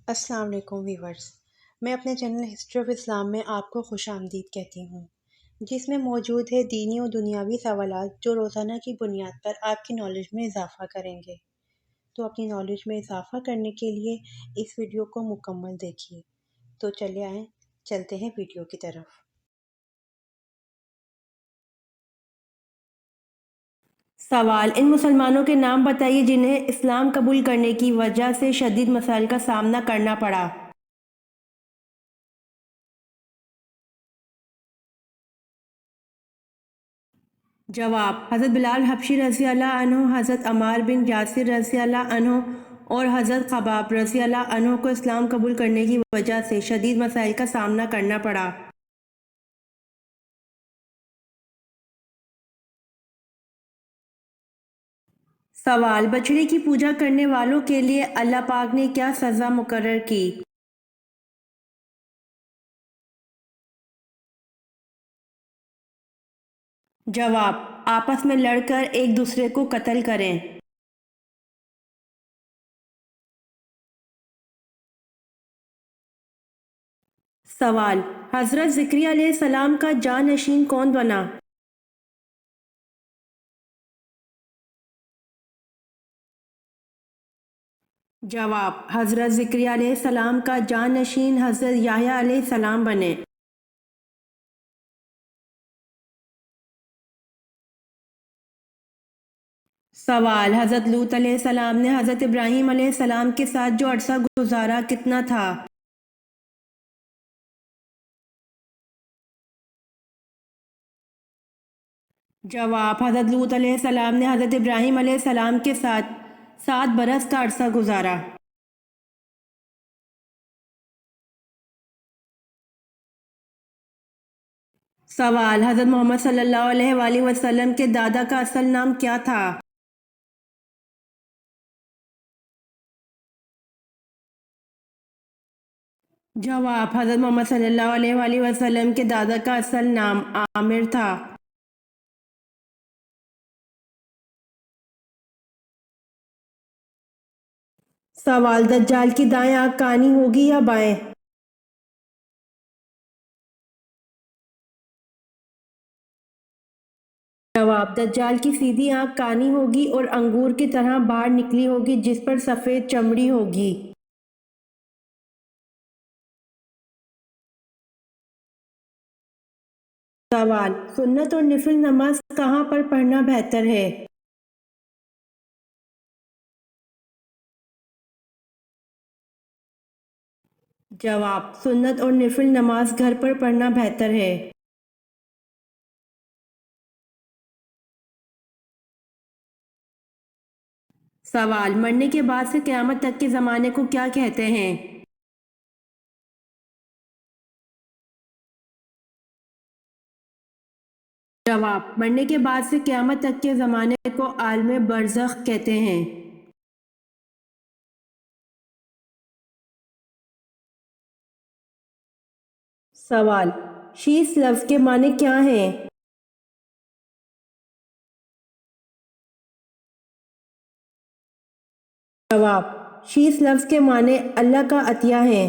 السلام علیکم ویورز، میں اپنے چینل ہسٹری آف اسلام میں آپ کو خوش آمدید کہتی ہوں، جس میں موجود ہے دینی و دنیاوی سوالات جو روزانہ کی بنیاد پر آپ کی نالج میں اضافہ کریں گے۔ تو اپنی نالج میں اضافہ کرنے کے لیے اس ویڈیو کو مکمل دیکھیے۔ تو چلے آئیں، چلتے ہیں ویڈیو کی طرف۔ سوال: ان مسلمانوں کے نام بتائیے جنہیں اسلام قبول کرنے کی وجہ سے شدید مسائل کا سامنا کرنا پڑا۔ جواب: حضرت بلال حبشی رضی اللہ عنہ، حضرت عمار بن یاسر رضی اللہ عنہ اور حضرت خباب رضی اللہ عنہ کو اسلام قبول کرنے کی وجہ سے شدید مسائل کا سامنا کرنا پڑا۔ سوال: بچڑے کی پوجا کرنے والوں کے لیے اللہ پاک نے کیا سزا مقرر کی؟ جواب: آپس میں لڑ کر ایک دوسرے کو قتل کریں۔ سوال: حضرت زکریا علیہ السلام کا جانشین کون بنا؟ جواب: حضرت زکریا علیہ السلام کا جانشین حضرت یحییٰ علیہ السلام بنے۔ سوال: حضرت لوط علیہ السلام نے حضرت ابراہیم علیہ السلام کے ساتھ جو عرصہ گزارا کتنا تھا؟ جواب: حضرت لوط علیہ السلام نے حضرت ابراہیم علیہ السلام کے ساتھ 7 برس کا عرصہ گزارا۔ سوال: حضرت محمد صلی اللہ علیہ وآلہ وسلم کے دادا کا اصل نام کیا تھا؟ جواب: حضرت محمد صلی اللہ علیہ وآلہ وسلم کے دادا کا اصل نام عامر تھا۔ سوال: دجال کی دائیں آنکھ کانی ہوگی یا بائیں؟ جواب: دجال کی سیدھی آنکھ کانی ہوگی اور انگور کی طرح باہر نکلی ہوگی جس پر سفید چمڑی ہوگی۔ سوال: سنت اور نفل نماز کہاں پر پڑھنا بہتر ہے؟ جواب: سنت اور نفل نماز گھر پر پڑھنا بہتر ہے۔ سوال: مرنے کے بعد سے قیامت تک کے زمانے کو کیا کہتے ہیں؟ جواب: مرنے کے بعد سے قیامت تک کے زمانے کو عالم برزخ کہتے ہیں۔ سوال: شیش لفظ کے معنی کیا ہیں؟ جواب: شیش لفظ کے معنی اللہ کا عطیہ ہیں۔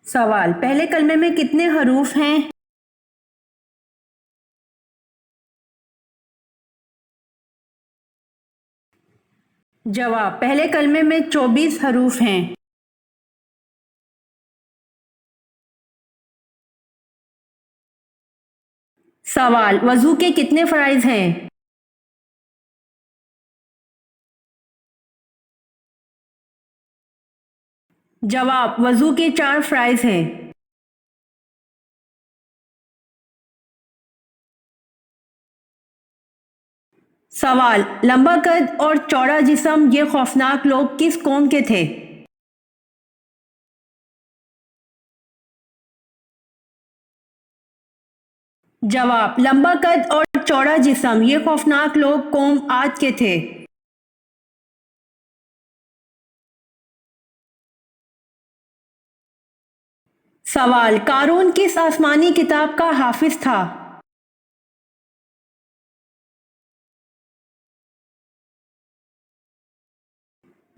سوال: پہلے کلمے میں کتنے حروف ہیں؟ جواب: پہلے کلمے میں 24 حروف ہیں۔ سوال: وضو کے کتنے فرائض ہیں؟ جواب: وضو کے 4 فرائض ہیں۔ سوال: لمبا قد اور چوڑا جسم یہ خوفناک لوگ کس قوم کے تھے؟ جواب: لمبا قد اور چوڑا جسم یہ خوفناک لوگ قوم عاد کے تھے۔ سوال: قارون کس آسمانی کتاب کا حافظ تھا؟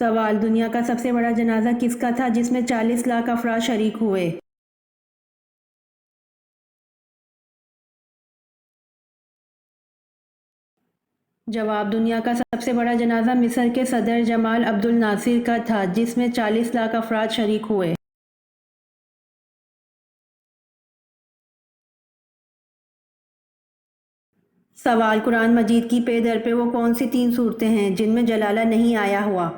سوال: دنیا کا سب سے بڑا جنازہ کس کا تھا جس میں 40 لاکھ افراد شریک ہوئے؟ جواب: دنیا کا سب سے بڑا جنازہ مصر کے صدر جمال عبد الناصر کا تھا جس میں 40 لاکھ افراد شریک ہوئے۔ سوال: قرآن مجید کی پے در پہ وہ کون سی 3 صورتیں ہیں جن میں جلالہ نہیں آیا ہوا؟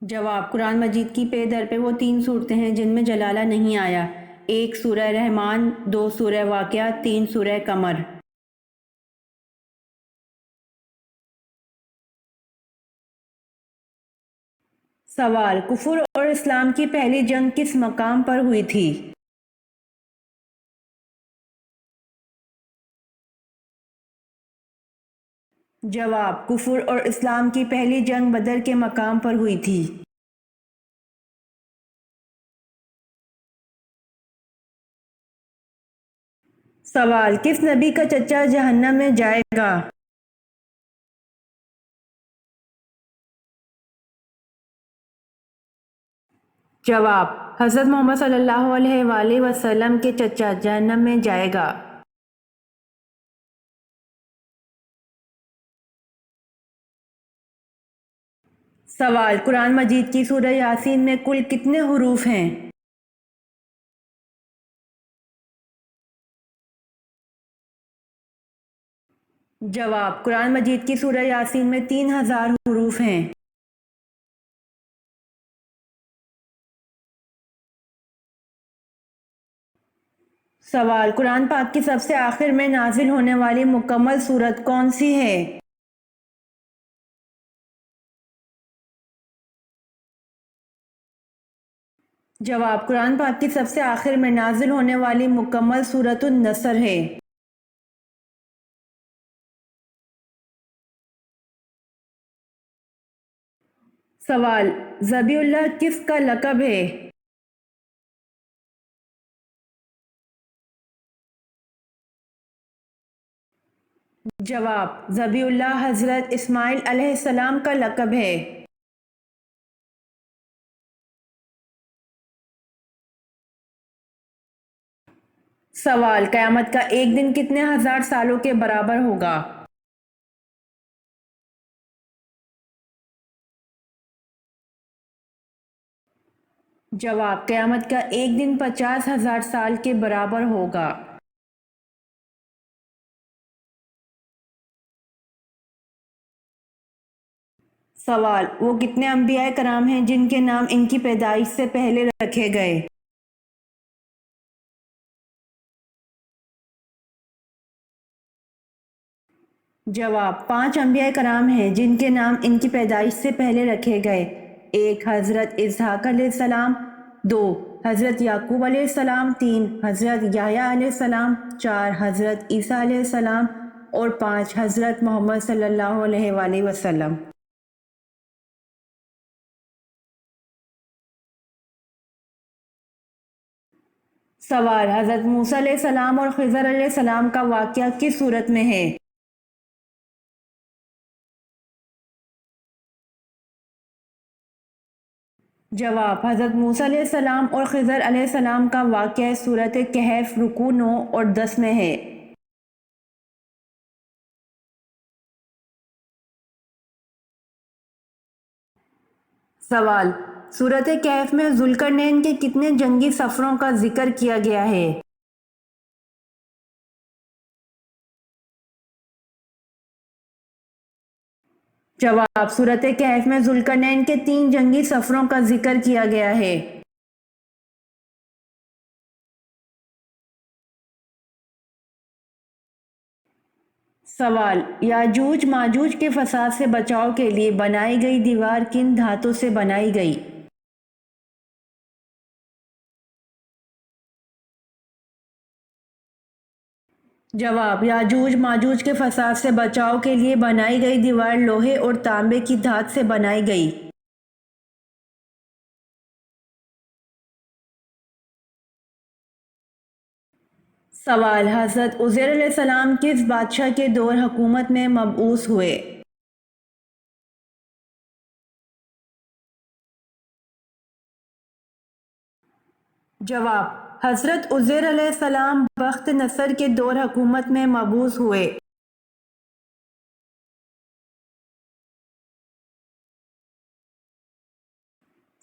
جواب: قرآن مجید کی پے در پہ وہ 3 صورتیں ہیں جن میں جلالہ نہیں آیا۔ 1 سورہ رحمان، 2 سورہ واقعہ، 3 سورہ قمر۔ سوال: کفر اور اسلام کی پہلی جنگ کس مقام پر ہوئی تھی؟ جواب: کفر اور اسلام کی پہلی جنگ بدر کے مقام پر ہوئی تھی۔ سوال: کس نبی کا چچا جہنم میں جائے گا؟ جواب: حضرت محمد صلی اللہ علیہ وآلہ وسلم کے چچا جہنم میں جائے گا۔ سوال: قرآن مجید کی سورہ یاسین میں کل کتنے حروف ہیں؟ جواب: قرآن مجید کی سورہ یاسین میں 3000 حروف ہیں۔ سوال: قرآن پاک کی سب سے آخر میں نازل ہونے والی مکمل سورت کون سی ہے؟ جواب: قرآن پاک کی سب سے آخر میں نازل ہونے والی مکمل سورت النصر ہے۔ سوال: ذبیح اللہ کس کا لقب ہے؟ جواب: ذبیح اللہ حضرت اسماعیل علیہ السلام کا لقب ہے۔ سوال: قیامت کا ایک دن کتنے ہزار سالوں کے برابر ہوگا؟ جواب: قیامت کا ایک دن 50,000 سال کے برابر ہوگا۔ سوال: وہ کتنے انبیاء کرام ہیں جن کے نام ان کی پیدائش سے پہلے رکھے گئے؟ جواب: 5 انبیاء کرام ہیں جن کے نام ان کی پیدائش سے پہلے رکھے گئے۔ 1 حضرت اسحاق علیہ السلام، 2 حضرت یعقوب علیہ السلام، 3 حضرت یحییٰ علیہ السلام، 4 حضرت عیسیٰ علیہ السلام اور 5 حضرت محمد صلی اللہ علیہ وآلہ وسلم۔ سوال: حضرت موسیٰ علیہ السلام اور خضر علیہ السلام کا واقعہ کس صورت میں ہے؟ جواب: حضرت موسیٰ علیہ السلام اور خضر علیہ السلام کا واقعہ سورۃ کہف رکوع 9 اور 10 میں ہے۔ سوال: سورۃ کہف میں ذوالقرنین کے کتنے جنگی سفروں کا ذکر کیا گیا ہے؟ جواب: سورۃ کہف میں ذوالقرنین کے 3 جنگی سفروں کا ذکر کیا گیا ہے۔ سوال: یاجوج ماجوج کے فساد سے بچاؤ کے لیے بنائی گئی دیوار کن دھاتوں سے بنائی گئی؟ جواب: یاجوج ماجوج کے فساد سے بچاؤ کے لیے بنائی گئی دیوار لوہے اور تانبے کی دھات سے بنائی گئی۔ سوال: حضرت عزیر علیہ السلام کس بادشاہ کے دور حکومت میں مبعوث ہوئے؟ جواب: حضرت عزیر علیہ السلام بخت نصر کے دور حکومت میں مبعوث ہوئے۔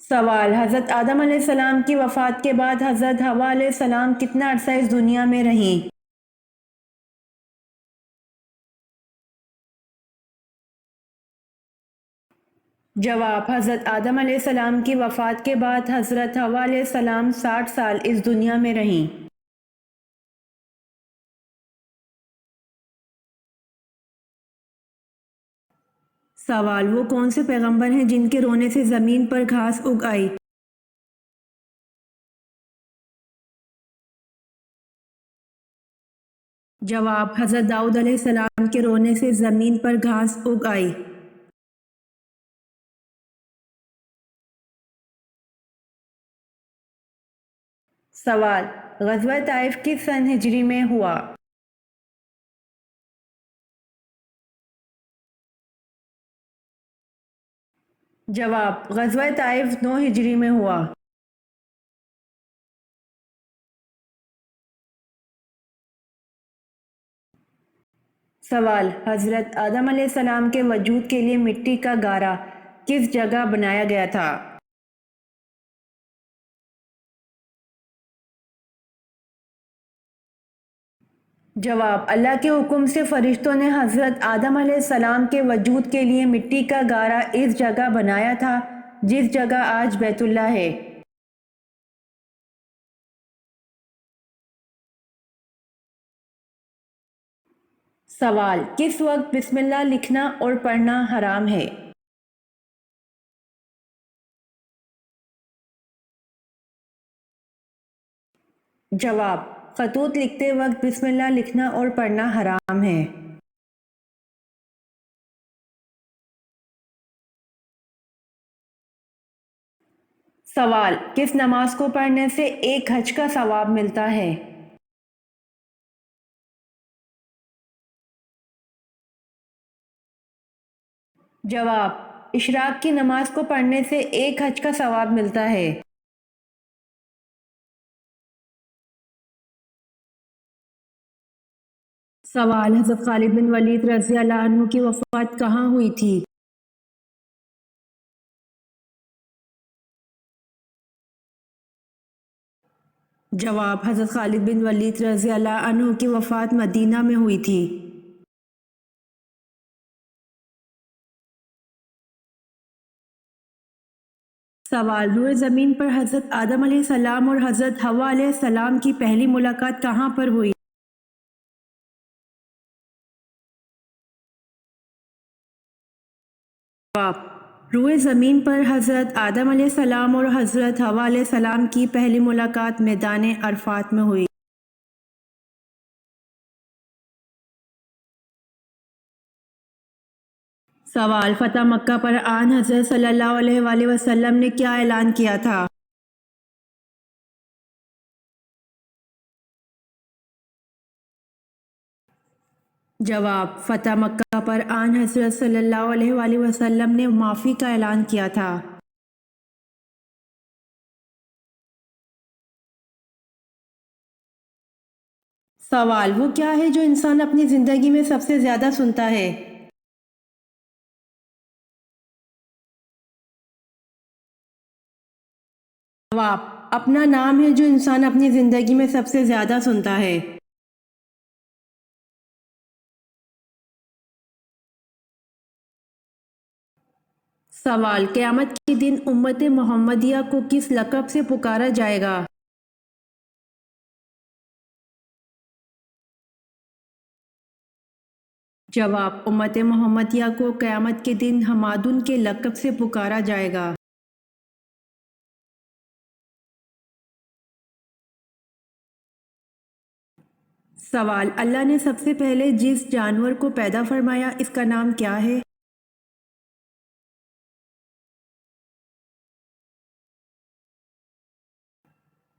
سوال: حضرت آدم علیہ السلام کی وفات کے بعد حضرت حوا علیہ السلام کتنا عرصہ اس دنیا میں رہیں؟ جواب: حضرت آدم علیہ السلام کی وفات کے بعد حضرت حوا علیہ السلام 60 سال اس دنیا میں رہیں۔ سوال: وہ کون سے پیغمبر ہیں جن کے رونے سے زمین پر گھاس اگ آئی؟ جواب: حضرت داؤد علیہ السلام کے رونے سے زمین پر گھاس اگ آئی۔ سوال: غزوہ طائف کس سن ہجری میں ہوا؟ جواب: غزوہ طائف 9 ہجری میں ہوا۔ سوال: حضرت آدم علیہ السلام کے وجود کے لیے مٹی کا گارا کس جگہ بنایا گیا تھا؟ جواب: اللہ کے حکم سے فرشتوں نے حضرت آدم علیہ السلام کے وجود کے لیے مٹی کا گارا اس جگہ بنایا تھا جس جگہ آج بیت اللہ ہے۔ سوال: کس وقت بسم اللہ لکھنا اور پڑھنا حرام ہے؟ جواب: خطوط لکھتے وقت بسم اللہ لکھنا اور پڑھنا حرام ہے۔ سوال: کس نماز کو پڑھنے سے ایک حج کا ثواب ملتا ہے؟ جواب: اشراق کی نماز کو پڑھنے سے ایک حج کا ثواب ملتا ہے۔ سوال: حضرت خالد بن ولید رضی اللہ عنہ کی وفات کہاں ہوئی تھی؟ جواب: حضرت خالد بن ولید رضی اللہ عنہ کی وفات مدینہ میں ہوئی تھی۔ سوال: روئے زمین پر حضرت آدم علیہ السلام اور حضرت حوا علیہ السلام کی پہلی ملاقات کہاں پر ہوئی؟ جواب: روئے زمین پر حضرت آدم علیہ السلام اور حضرت حوا علیہ السلام کی پہلی ملاقات میدان عرفات میں ہوئی۔ سوال: فتح مکہ پر آن حضرت صلی اللہ علیہ وآلہ وسلم نے کیا اعلان کیا تھا؟ جواب: فتح مکہ پر آن حضرت صلی اللہ علیہ وآلہ وسلم نے معافی کا اعلان کیا تھا۔ سوال: وہ کیا ہے جو انسان اپنی زندگی میں سب سے زیادہ سنتا ہے؟ جواب: اپنا نام ہے جو انسان اپنی زندگی میں سب سے زیادہ سنتا ہے۔ سوال: قیامت کے دن امت محمدیہ کو کس لقب سے پکارا جائے گا؟ جواب: امت محمدیہ کو قیامت کے دن حمادن کے لقب سے پکارا جائے گا۔ سوال: اللہ نے سب سے پہلے جس جانور کو پیدا فرمایا اس کا نام کیا ہے؟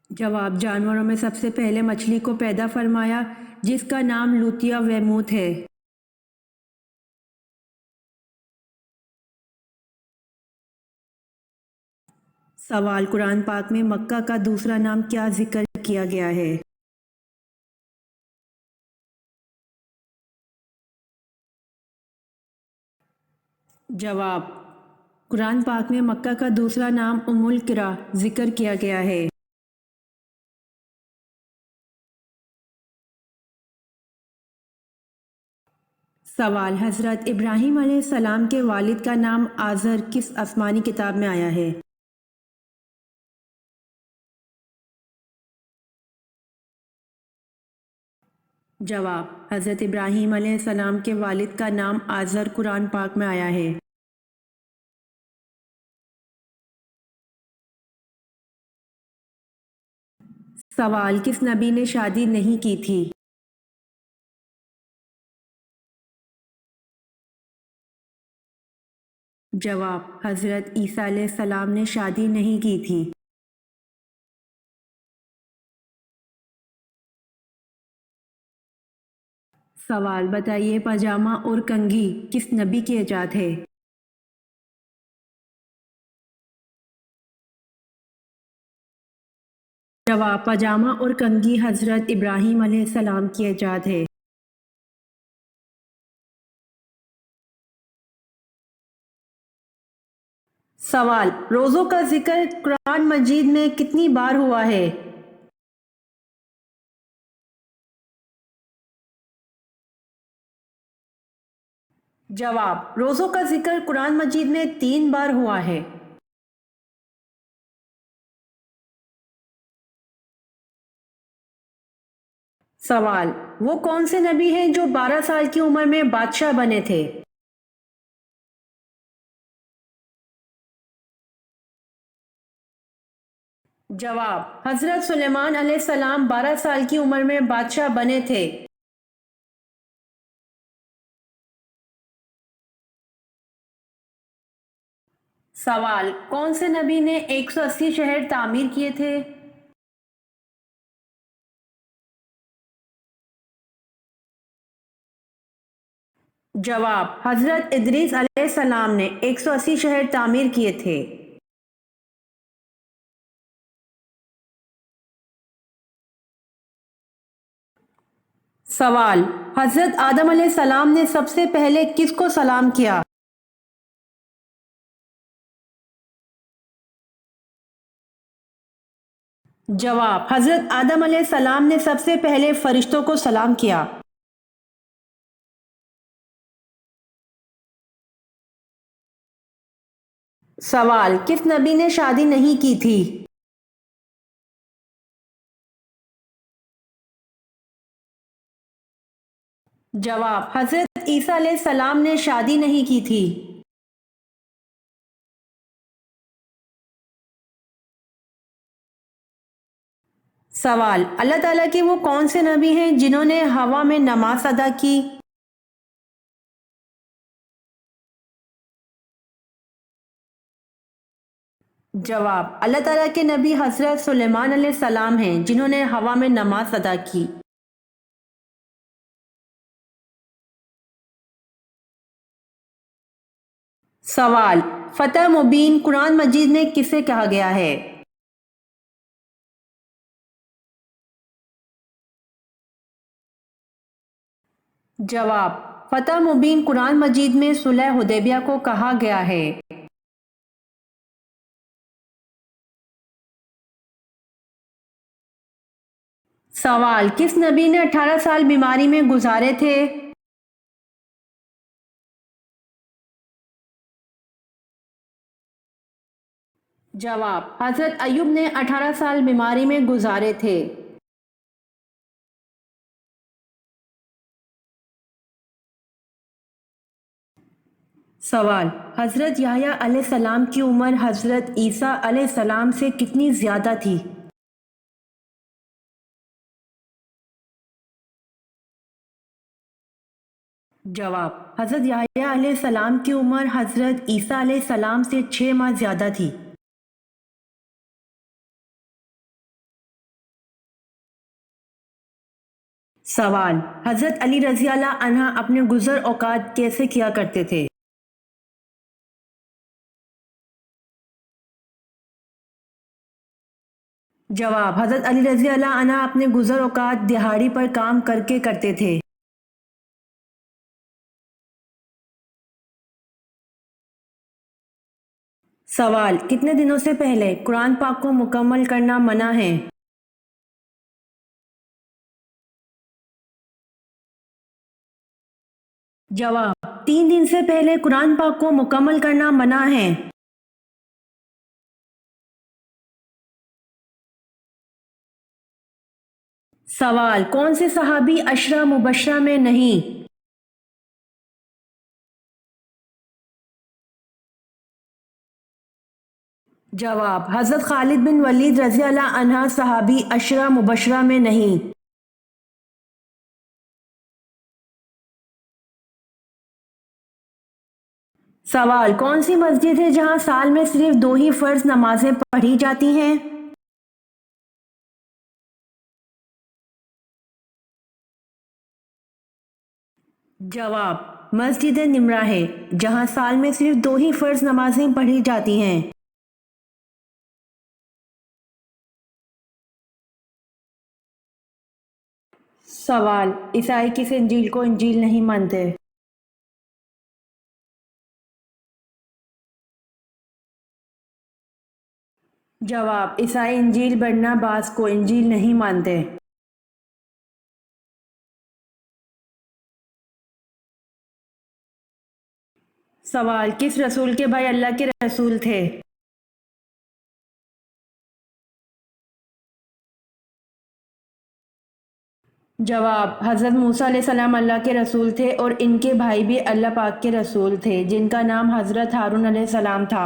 جواب، جانوروں میں سب سے پہلے مچھلی کو پیدا فرمایا جس کا نام لوتیا ویموت ہے۔ سوال، قرآن پاک میں مکہ کا دوسرا نام کیا ذکر کیا گیا ہے؟ جواب، قرآن پاک میں مکہ کا دوسرا نام ام القری ذکر کیا گیا ہے۔ سوال، حضرت ابراہیم علیہ السلام کے والد کا نام آزر کس آسمانی کتاب میں آیا ہے؟ جواب، حضرت ابراہیم علیہ السلام کے والد کا نام آزر قرآن پاک میں آیا ہے۔ سوال، کس نبی نے شادی نہیں کی تھی؟ جواب، حضرت عیسیٰ علیہ السلام نے شادی نہیں کی تھی۔ سوال، بتائیے پاجامہ اور کنگھی کس نبی کی ایجاد ہے؟ جواب، پاجامہ اور کنگھی حضرت ابراہیم علیہ السلام کی ایجاد ہے۔ سوال، روزوں کا ذکر قرآن مجید میں کتنی بار ہوا ہے؟ جواب، روزوں کا ذکر قرآن مجید میں 3 بار ہوا ہے۔ سوال، وہ کون سے نبی ہیں جو 12 سال کی عمر میں بادشاہ بنے تھے؟ جواب، حضرت سلیمان علیہ السلام 12 سال کی عمر میں بادشاہ بنے تھے۔ سوال، کون سے نبی نے 180 شہر تعمیر کیے تھے؟ جواب، حضرت ادریس علیہ السلام نے 180 شہر تعمیر کیے تھے۔ سوال، حضرت آدم علیہ السلام نے سب سے پہلے کس کو سلام کیا؟ جواب، حضرت آدم علیہ السلام نے سب سے پہلے فرشتوں کو سلام کیا۔ سوال، کس نبی نے شادی نہیں کی تھی؟ جواب، حضرت عیسیٰ علیہ السلام نے شادی نہیں کی تھی۔ سوال، اللہ تعالیٰ کے وہ کون سے نبی ہیں جنہوں نے ہوا میں نماز ادا کی؟ جواب، اللہ تعالیٰ کے نبی حضرت سلیمان علیہ السلام ہیں جنہوں نے ہوا میں نماز ادا کی۔ سوال، فتح مبین قرآن مجید میں کسے کہا گیا ہے؟ جواب، فتح مبین قرآن مجید میں صلح حدیبیہ کو کہا گیا ہے۔ سوال، کس نبی نے 18 سال بیماری میں گزارے تھے؟ جواب، حضرت ایوب نے 18 سال بیماری میں گزارے تھے۔ سوال، حضرت یحییٰ علیہ السلام کی عمر حضرت عیسیٰ علیہ السلام سے کتنی زیادہ تھی؟ جواب، حضرت یحییٰ علیہ السلام کی عمر حضرت عیسیٰ علیہ السلام سے 6 ماہ زیادہ تھی۔ سوال: حضرت علی رضی اللہ عنہ اپنے گزر اوقات کیسے کیا کرتے تھے؟ جواب: حضرت علی رضی اللہ عنہ اپنے گزر اوقات دہاڑی پر کام کر کے کرتے تھے۔ سوال: کتنے دنوں سے پہلے قرآن پاک کو مکمل کرنا منع ہے؟ جواب: 3 دن سے پہلے قرآن پاک کو مکمل کرنا منع ہے۔ سوال: کون سے صحابی عشرہ مبشرہ میں نہیں؟ جواب: حضرت خالد بن ولید رضی اللہ عنہ صحابی عشرہ مبشرہ میں نہیں۔ سوال: کون سی مسجد ہے جہاں سال میں صرف 2 ہی فرض نمازیں پڑھی جاتی ہیں؟ جواب: مسجد نمرہ ہے، جہاں سال میں صرف 2 ہی فرض نمازیں پڑھی جاتی ہیں۔ سوال: عیسائی کس انجیل کو انجیل نہیں مانتے؟ جواب: عیسائی انجیل برناباس کو انجیل نہیں مانتے۔ سوال: کس رسول کے بھائی اللہ کے رسول تھے؟ جواب: حضرت موسیٰ علیہ السلام اللہ کے رسول تھے اور ان کے بھائی بھی اللہ پاک کے رسول تھے جن کا نام حضرت ہارون علیہ السلام تھا۔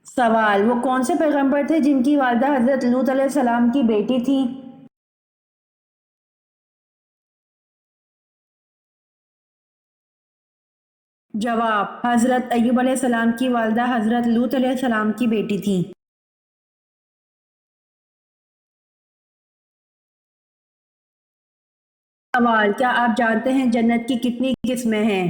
سوال: وہ کون سے پیغمبر تھے جن کی والدہ حضرت لوط علیہ السلام کی بیٹی تھی؟ جواب: حضرت ایوب علیہ السلام کی والدہ حضرت لوط علیہ السلام کی بیٹی تھی۔ سوال: کیا آپ جانتے ہیں جنت کی کتنی قسمیں ہیں؟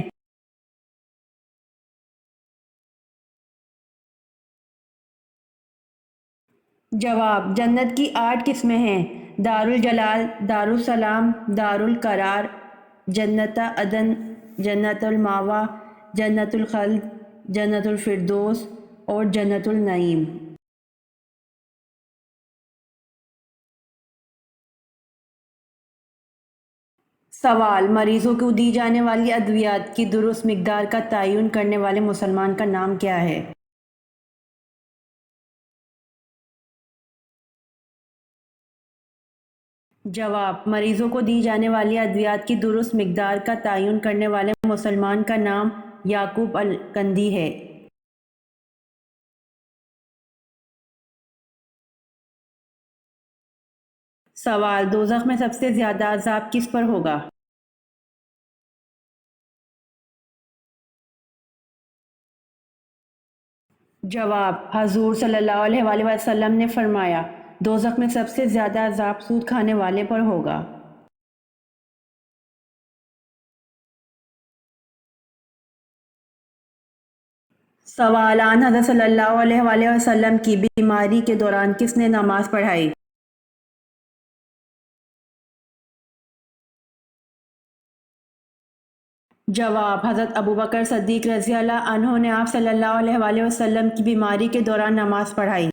جواب: جنت کی 8 قسمیں ہیں: دارالجلال، دارالسلام، دارالقرار، جنت عدن، جنت المأویٰ، جنت الخلد، جنت الفردوس اور جنت النعیم۔ سوال: مریضوں کو دی جانے والی ادویات کی درست مقدار کا تعین کرنے والے مسلمان کا نام کیا ہے؟ جواب: مریضوں کو دی جانے والی ادویات کی درست مقدار کا تعین کرنے والے مسلمان کا نام یعقوب الکندی ہے۔ سوال: دوزخ میں سب سے زیادہ عذاب کس پر ہوگا؟ جواب: حضور صلی اللہ علیہ وآلہ وسلم نے فرمایا، دوزخ میں سب سے زیادہ عذاب سود کھانے والے پر ہوگا۔ سوال: آن حضرت صلی اللہ علیہ وآلہ وسلم کی بیماری کے دوران کس نے نماز پڑھائی؟ جواب: حضرت ابوبکر صدیق رضی اللہ عنہ نے آپ صلی اللہ علیہ وآلہ وسلم کی بیماری کے دوران نماز پڑھائی۔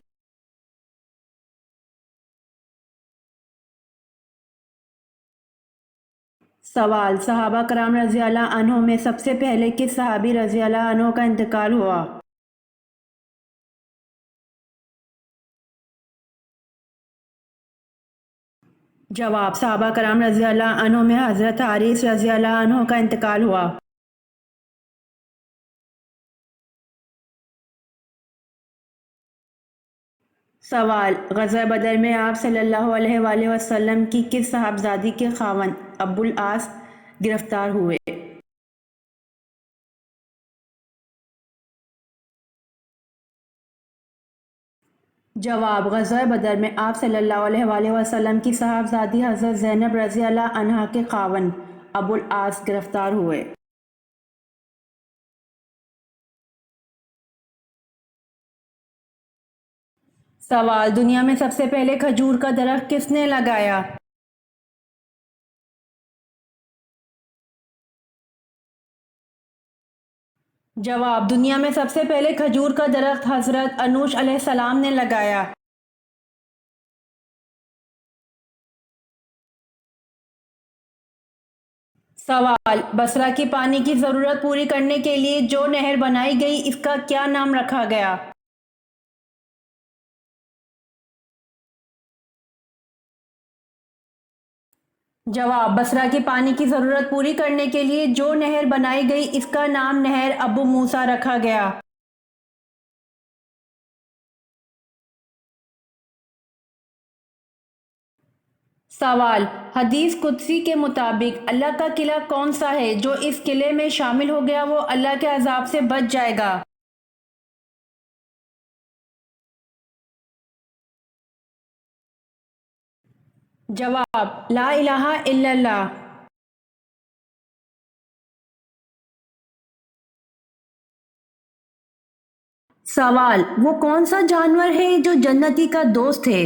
سوال: صحابہ کرام رضی اللہ عنہ میں سب سے پہلے کس صحابی رضی اللہ عنہ کا انتقال ہوا؟ جواب: صحابہ کرام رضی اللہ عنہ میں حضرت حارث رضی اللہ عنہ کا انتقال ہوا۔ سوال: غزوہ بدر میں آپ صلی اللہ علیہ وآلہ وسلم کی کس صاحبزادی کے خاوند ابو العاص گرفتار ہوئے؟ جواب: غزوہ بدر میں آپ صلی اللہ علیہ وآلہ وسلم کی صاحبزادی حضرت زینب رضی اللہ عنہا کے خاوند ابو العاص گرفتار ہوئے۔ سوال: دنیا میں سب سے پہلے کھجور کا درخت کس نے لگایا؟ جواب: دنیا میں سب سے پہلے کھجور کا درخت حضرت انوش علیہ السلام نے لگایا۔ سوال: بصرہ کی پانی کی ضرورت پوری کرنے کے لیے جو نہر بنائی گئی اس کا کیا نام رکھا گیا؟ جواب: بصرہ کی پانی کی ضرورت پوری کرنے کے لیے جو نہر بنائی گئی اس کا نام نہر ابو موسیٰ رکھا گیا۔ سوال: حدیث قدسی کے مطابق اللہ کا قلعہ کون سا ہے جو اس قلعے میں شامل ہو گیا وہ اللہ کے عذاب سے بچ جائے گا؟ جواب: لا الہ الا اللہ۔ سوال: وہ کون سا جانور ہے جو جنتی کا دوست ہے؟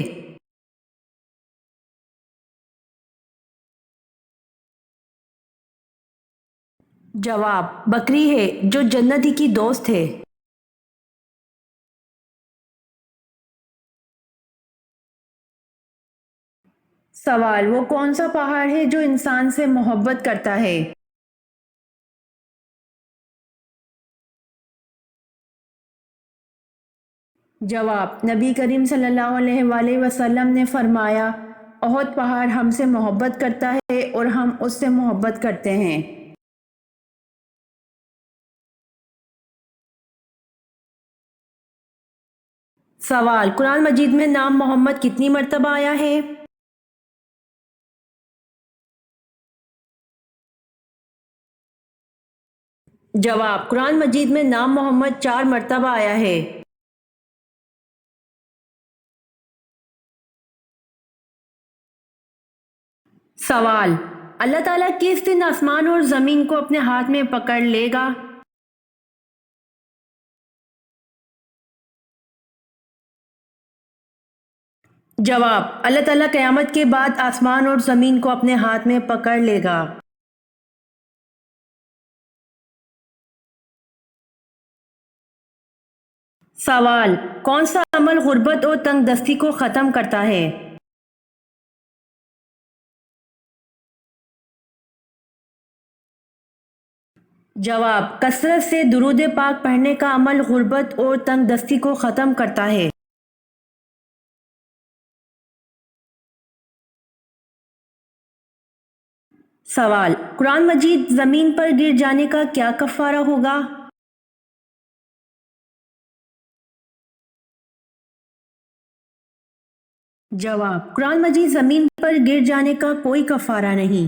جواب: بکری ہے جو جنتی کی دوست ہے۔ سوال: وہ کون سا پہاڑ ہے جو انسان سے محبت کرتا ہے؟ جواب: نبی کریم صلی اللہ علیہ وآلہ وسلم نے فرمایا، احد پہاڑ ہم سے محبت کرتا ہے اور ہم اس سے محبت کرتے ہیں۔ سوال: قرآن مجید میں نام محمد کتنی مرتبہ آیا ہے؟ جواب: قرآن مجید میں نام محمد 4 مرتبہ آیا ہے۔ سوال: اللہ تعالیٰ کس دن آسمان اور زمین کو اپنے ہاتھ میں پکڑ لے گا؟ جواب: اللہ تعالیٰ قیامت کے بعد آسمان اور زمین کو اپنے ہاتھ میں پکڑ لے گا۔ سوال: کون سا عمل غربت اور تنگ دستی کو ختم کرتا ہے؟ جواب: کثرت سے درود پاک پڑھنے کا عمل غربت اور تنگ دستی کو ختم کرتا ہے۔ سوال: قرآن مجید زمین پر گر جانے کا کیا کفارہ ہوگا؟ جواب: قرآن مجید زمین پر گر جانے کا کوئی کفارہ نہیں۔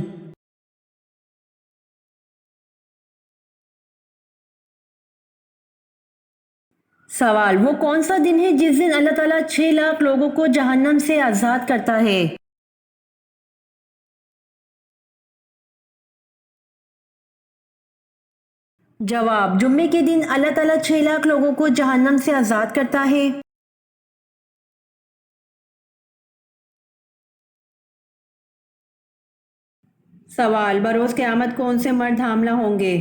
سوال: وہ کون سا دن ہے جس دن اللہ تعالیٰ 6 لاکھ لوگوں کو جہنم سے آزاد کرتا ہے؟ جواب: جمعے کے دن اللہ تعالیٰ 6 لاکھ لوگوں کو جہنم سے آزاد کرتا ہے۔ سوال: بروز قیامت کون سے مرد حاملہ ہوں گے؟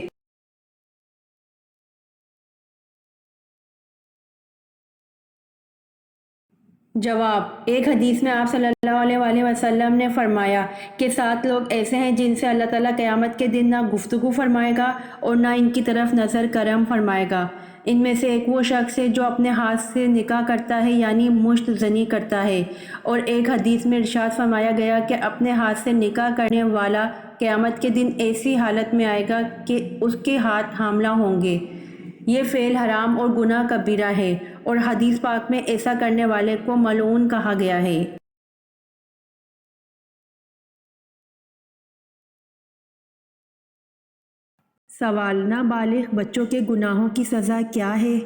جواب: ایک حدیث میں آپ صلی اللہ علیہ وآلہ وسلم نے فرمایا کہ 7 لوگ ایسے ہیں جن سے اللہ تعالیٰ قیامت کے دن نہ گفتگو فرمائے گا اور نہ ان کی طرف نظر کرم فرمائے گا۔ ان میں سے ایک وہ شخص ہے جو اپنے ہاتھ سے نکاح کرتا ہے یعنی مشت زنی کرتا ہے، اور ایک حدیث میں ارشاد فرمایا گیا کہ اپنے ہاتھ سے نکاح کرنے والا قیامت کے دن ایسی حالت میں آئے گا کہ اس کے ہاتھ حاملہ ہوں گے۔ یہ فعل حرام اور گناہ کبیرہ ہے، اور حدیث پاک میں ایسا کرنے والے کو ملعون کہا گیا ہے۔ سوال: نابالغ بچوں کے گناہوں کی سزا کیا ہے؟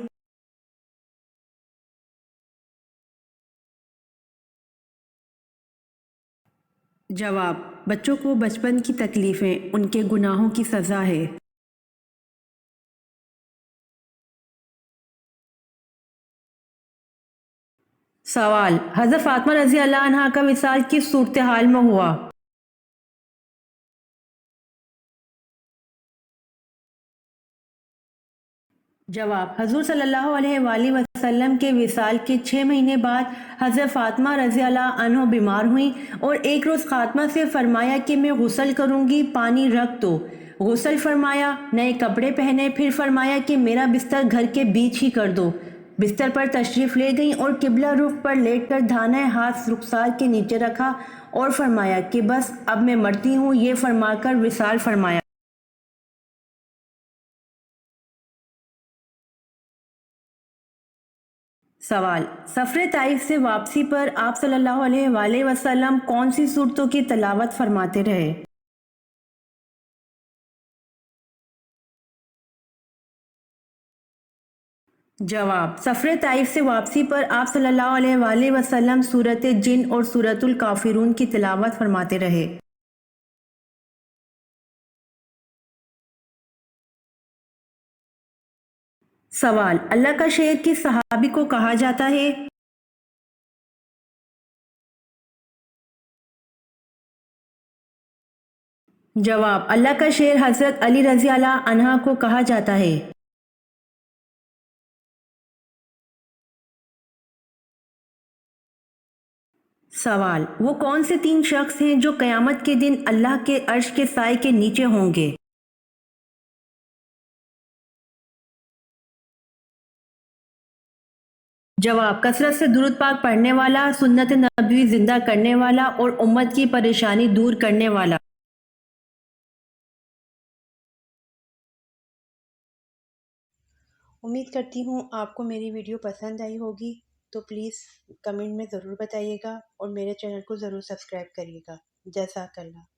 جواب: بچوں کو بچپن کی تکلیفیں ان کے گناہوں کی سزا ہے۔ سوال: حضرت فاطمہ رضی اللہ عنہا کا وصال کس صورتحال میں ہوا؟ جواب: حضور صلی اللہ علیہ وآلہ وسلم کے وصال کے 6 مہینے بعد حضرت فاطمہ رضی اللہ عنہ بیمار ہوئیں اور ایک روز خاتمہ سے فرمایا کہ میں غسل کروں گی، پانی رکھ دو۔ غسل فرمایا، نئے کپڑے پہنے، پھر فرمایا کہ میرا بستر گھر کے بیچ ہی کر دو۔ بستر پر تشریف لے گئیں اور قبلہ رخ پر لیٹ کر دھانا ہاتھ رخسار کے نیچے رکھا اور فرمایا کہ بس اب میں مرتی ہوں، یہ فرما کر وصال فرمایا۔ سوال: سفر طائف سے واپسی پر آپ صلی اللہ علیہ وآلہ وسلم کون سی صورتوں کی تلاوت فرماتے رہے؟ جواب: سفر طائف سے واپسی پر آپ صلی اللہ علیہ وآلہ وسلم سورۃ جن اور سورۃ الکافرون کی تلاوت فرماتے رہے۔ سوال: اللہ کا شعر کس صحابی کو کہا جاتا ہے؟ جواب: اللہ کا شعر حضرت علی رضی اللہ عنہ کو کہا جاتا ہے۔ سوال: وہ کون سے 3 شخص ہیں جو قیامت کے دن اللہ کے عرش کے سائے کے نیچے ہوں گے؟ جواب: کثرت سے درود پاک پڑھنے والا، سنت نبوی زندہ کرنے والا اور امت کی پریشانی دور کرنے والا۔ امید کرتی ہوں آپ کو میری ویڈیو پسند آئی ہوگی، تو پلیز کمنٹ میں ضرور بتائیے گا اور میرے چینل کو ضرور سبسکرائب کریے گا۔ جزاک اللہ۔